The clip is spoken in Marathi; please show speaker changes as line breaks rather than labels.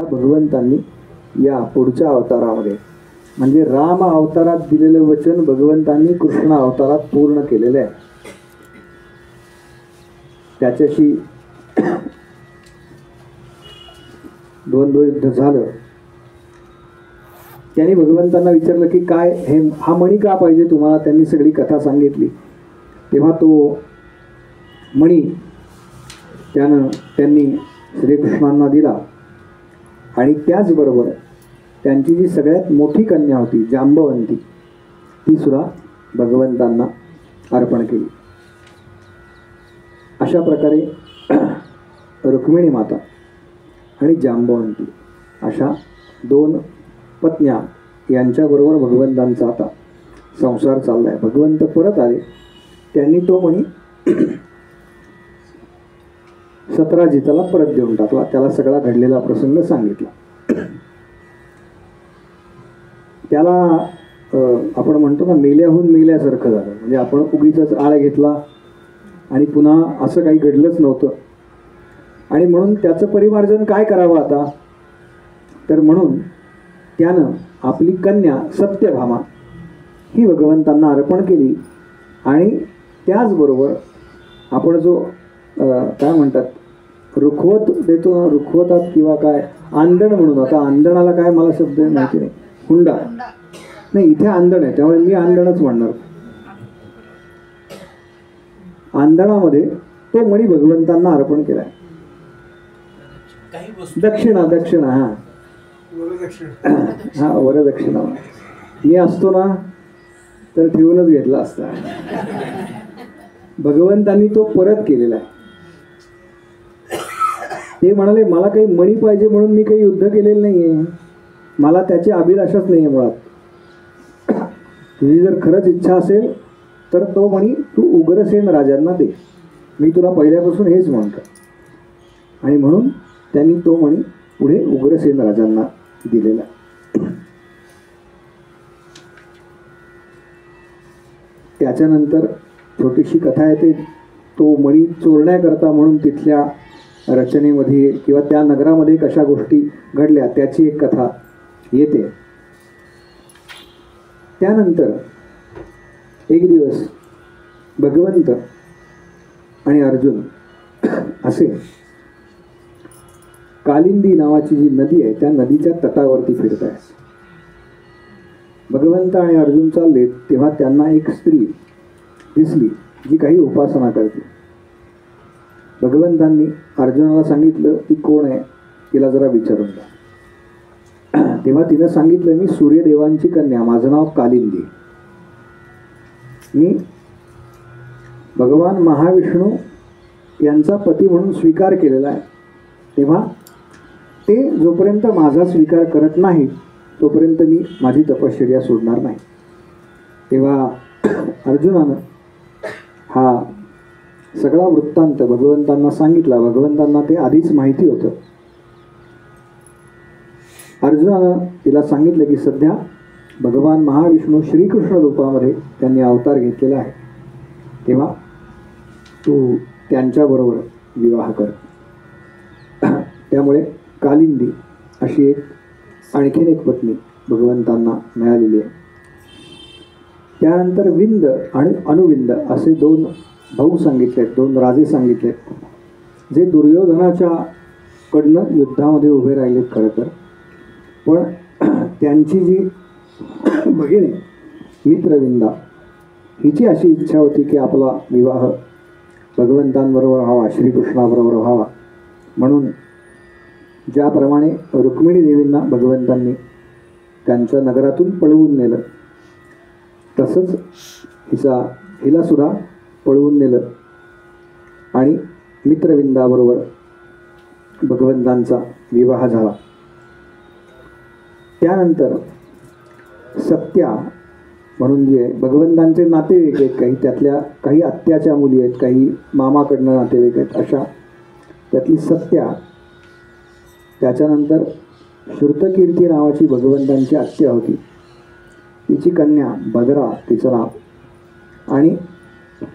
भगवंतांनी या पुढच्या अवतारामध्ये म्हणजे राम अवतारात दिलेलं वचन भगवंतांनी कृष्ण अवतारात पूर्ण केलेलं आहे. त्याच्याशी द्वंद्व युद्ध झालं. त्यांनी भगवंतांना विचारलं की काय हा मणी का पाहिजे तुम्हाला. त्यांनी सगळी कथा सांगितली. तेव्हा तो मणी त्यांनी श्रीकृष्णांना दिला आणि त्याचबरोबर त्यांची जी सगळ्यात मोठी कन्या होती जांबवंती ती सुद्धा भगवंतांना अर्पण केली. अशा प्रकारे रुक्मिणी माता आणि जांबवंती अशा दोन पत्न्या यांच्याबरोबर भगवंतांचा आता संसार चालला आहे. भगवंत परत आले. त्यांनी तो मणी सतराजिताला परत देऊन टाकला. त्याला सगळा घडलेला प्रसंग सांगितला. त्याला आपण म्हणतो ना मेल्याहून मेल्यासारखं झालं. म्हणजे आपण उगीच आळ घेतला आणि पुन्हा असं काही घडलंच नव्हतं. आणि म्हणून त्याचं परिमार्जन काय करावं आता. तर म्हणून त्यानं आपली कन्या सत्यभामा ही भगवंतांना अर्पण केली. आणि त्याचबरोबर आपण जो काय म्हणतात रुखवत देतो ना, रुखवतात किंवा काय आंदण म्हणून. आता आंदणाला काय मला शब्द माहिती नाही. हुंडा नाही, इथे आंदण आहे त्यामुळे मी आंदणच म्हणणार. आंदणामध्ये तो मणी भगवंतांना अर्पण केलाय. दक्षिणा दक्षिणा हा हा वरदक्षिणा. मी असतो ना तर ठेवूनच घेतला असता. भगवंतांनी तो परत केलेला आहे. ते म्हणाले मला काही मणी पाहिजे म्हणून मी काही युद्ध केलेलं नाहीये. मला त्याची अभिलाषाच नाहीये मुळात. तुझी जर खरंच इच्छा असेल तर तो मणी तू उग्रसेन राजांना दे. मी तुला पहिल्यापासून हेच म्हणतो. आणि म्हणून त्यांनी तो मणी पुढे उग्रसेन राजांना दिलेला. त्याच्यानंतर छोटीशी कथा येते. तो मणी चोरण्याकरता म्हणून तिथल्या रचनेमध्ये किंवा त्या नगरामध्ये कशा गोष्टी घडल्या त्याची एक कथा येते. त्यानंतर एक दिवस भगवंत आणि अर्जुन असे कालिंदी नावाची जी नदी आहे त्या नदीच्या तटावरती फिरत आहे. भगवंत आणि अर्जुन चालले तेव्हा त्यांना एक स्त्री दिसली जी काही उपासना करते. भगवंतांनी अर्जुनाला सांगितलं ती कोण आहे तिला जरा विचारून द्या. तेव्हा तिनं सांगितलं मी सूर्यदेवांची कन्या, माझं नाव कालिंदी. मी भगवान महाविष्णू यांचा पती म्हणून स्वीकार केलेला आहे. तेव्हा ते जोपर्यंत माझा स्वीकार करत नाही तोपर्यंत मी माझी तपश्चर्या सोडणार नाही. तेव्हा अर्जुनानं हा सगळा वृत्तांत भगवंतांना सांगितला. भगवंतांना ते आधीच माहिती होतं. अर्जुनानं तिला सांगितलं की सध्या भगवान महाविष्णू श्रीकृष्ण रूपामध्ये त्यांनी अवतार घेतलेला आहे. तेव्हा तू त्यांच्याबरोबर विवाह कर. त्यामुळे कालिंदी अशी एक आणखीन एक पत्नी भगवंतांना मिळालेली आहे. त्यानंतर विंद आणि अनुविंद असे दोन भाऊ सांगितलेत, दोन राजे सांगितलेत जे दुर्योधनाच्या कडनं युद्धामध्ये उभे राहिलेत. खरं तर पण त्यांची जी बहीण आहे मित्रविंदा हिची अशी इच्छा होती की आपला विवाह भगवंतांबरोबर व्हावा, श्रीकृष्णाबरोबर व्हावा. म्हणून ज्याप्रमाणे रुक्मिणी देवींना भगवंतांनी त्यांच्या नगरातून पळवून नेलं तसंच हिला सुद्धा पळवून नेलं आणि मित्रविंदाबरोबर भगवंतांचा विवाह झाला. त्यानंतर सत्या म्हणून जे भगवंतांचे नातेवाईक आहेत, काही त्यातल्या काही आत्याच्या मुली आहेत, काही मामाकडनं नातेवाईक आहेत, अशा त्यातली सत्या. त्याच्यानंतर श्रुतकीर्ती नावाची भगवंतांची आत्या होती. तिची कन्या भद्रा तिचं नाव. आणि